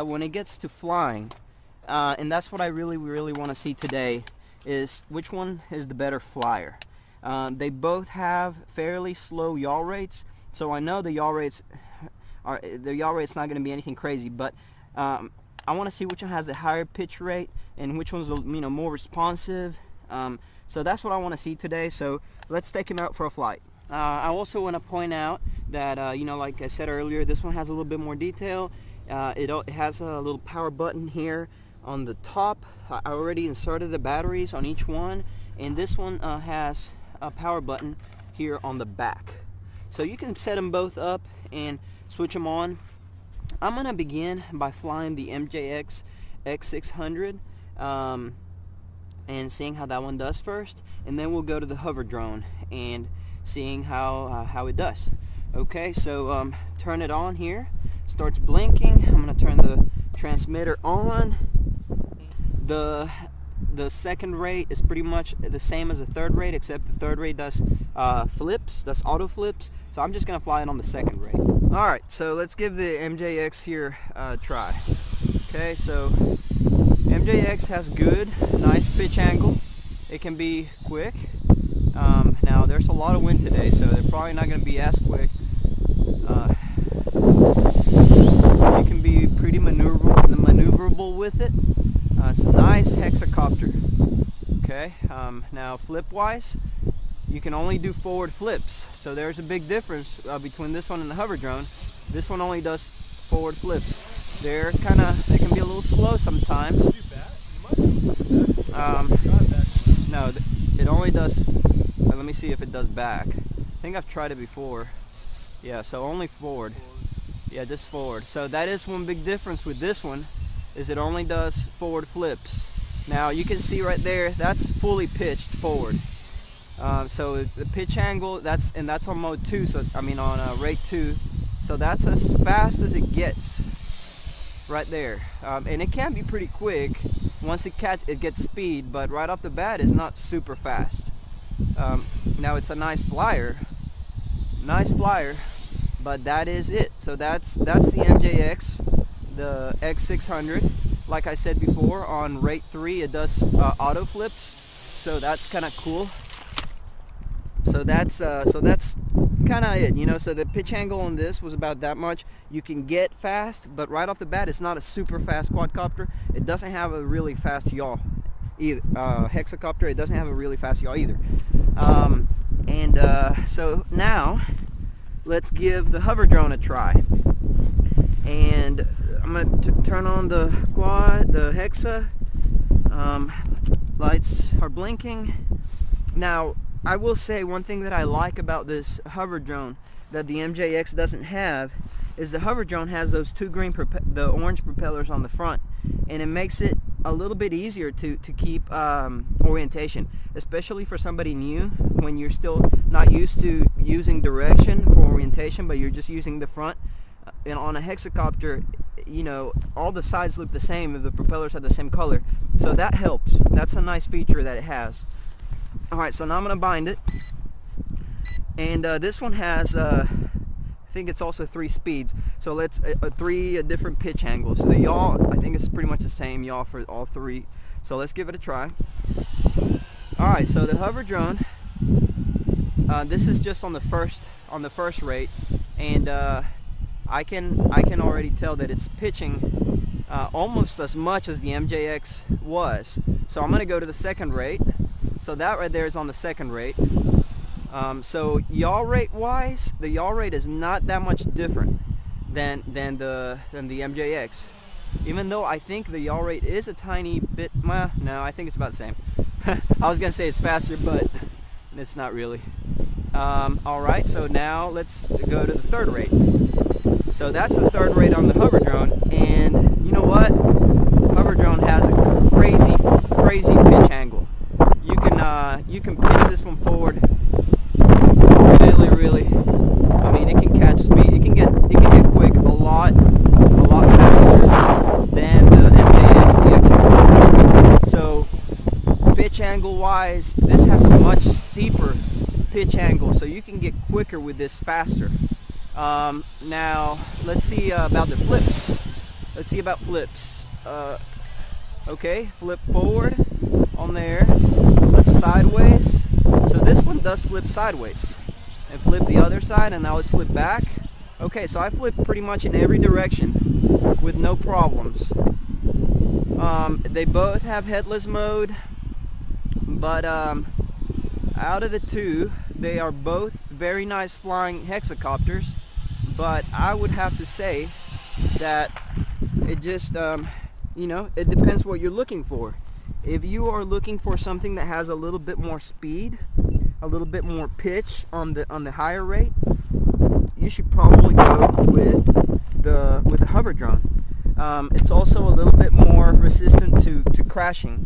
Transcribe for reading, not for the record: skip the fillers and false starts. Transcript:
when it gets to flying, and that's what I really want to see today, is which one is the better flyer. They both have fairly slow yaw rates, so I know the yaw rate's not going to be anything crazy, but I want to see which one has a higher pitch rate and which one's more responsive. So that's what I want to see today. So let's take him out for a flight. I also want to point out that like I said earlier, this one has a little bit more detail. It has a little power button here on the top. I already inserted the batteries on each one, and this one has a power button here on the back. So you can set them both up and switch them on. I'm gonna begin by flying the MJX X600 and seeing how that one does first, and then we'll go to the Hoverdrone and seeing how it does. Okay, so turn it on here. Starts blinking. I'm gonna turn the transmitter on. The second rate is pretty much the same as the third rate, except the third rate does flips, does auto flips. So I'm just gonna fly it on the second rate. All right, so let's give the MJX here a try. Okay, so MJX has good, nice pitch angle. It can be quick. Now there's a lot of wind today, so they're probably not gonna be as quick. You can be pretty maneuverable with it. It's a nice hexacopter. Okay, now flip wise, you can only do forward flips, so there's a big difference between this one and the Hoverdrone. This one only does forward flips. They can be a little slow sometimes. No, it only does, let me see if it does back. I think I've tried it before. Yeah, so only forward. Yeah, just forward. So that is one big difference with this one, is it only does forward flips. Now you can see right there, that's fully pitched forward. So the pitch angle, that's on mode 2, so I mean on rate 2. So that's as fast as it gets right there. And it can be pretty quick once it gets speed, but right off the bat it's not super fast. Now it's a nice flyer, but that is it. So that's the MJX, the X600. Like I said before, on rate 3 it does auto flips, so that's kind of cool. So that's kind of it, so the pitch angle on this was about that much. You can get fast, but right off the bat it's not a super fast quadcopter. It doesn't have a really fast yaw either. Hexacopter, it doesn't have a really fast yaw either. So now let's give the Hoverdrone a try, and I'm going to turn on the hexa. Lights are blinking. Now I will say one thing that I like about this Hoverdrone that the MJX doesn't have is the Hoverdrone has those two the orange propellers on the front, and it makes it a little bit easier to keep orientation, especially for somebody new when you're still not used to using direction for orientation, but you're just using the front. And on a hexacopter, all the sides look the same if the propellers are the same color, so that helps. That's a nice feature that it has. Alright, so now I'm going to bind it, and this one has I think it's also 3 speeds, so let's 3 different pitch angles. The yaw, I think it's pretty much the same yaw for all 3, so let's give it a try. Alright, so the Hoverdrone, this is just on the first rate, and I can already tell that it's pitching almost as much as the MJX was. So I'm going to go to the second rate. So that right there is on the second rate. So yaw rate wise, the yaw rate is not that much different than the MJX. Even though I think the yaw rate is a tiny bit, well, no, I think it's about the same. I was gonna say it's faster, but it's not really. Alright, so now let's go to the third rate. So that's the third rate on the Hoverdrone, and you know what? Hoverdrone has a crazy pitch angle. You can pitch this one forward really. I mean, it can catch speed. It can get quick a lot faster than the MJX, the X600. So pitch angle wise, this has a much steeper pitch angle, so you can get quicker with this faster. Now let's see about the flips. Let's see about flips. Okay, flip forward on there, flip sideways. So this one does flip sideways. And flip the other side, and now let's flip back. Okay, so I flip pretty much in every direction with no problems. They both have headless mode, but out of the two, they are both very nice flying hexacopters, but I would have to say that it just, you know, it depends what you're looking for. If you are looking for something that has a little bit more speed, a little bit more pitch on the higher rate, you should probably go with the Hoverdrone. It's also a little bit more resistant to crashing.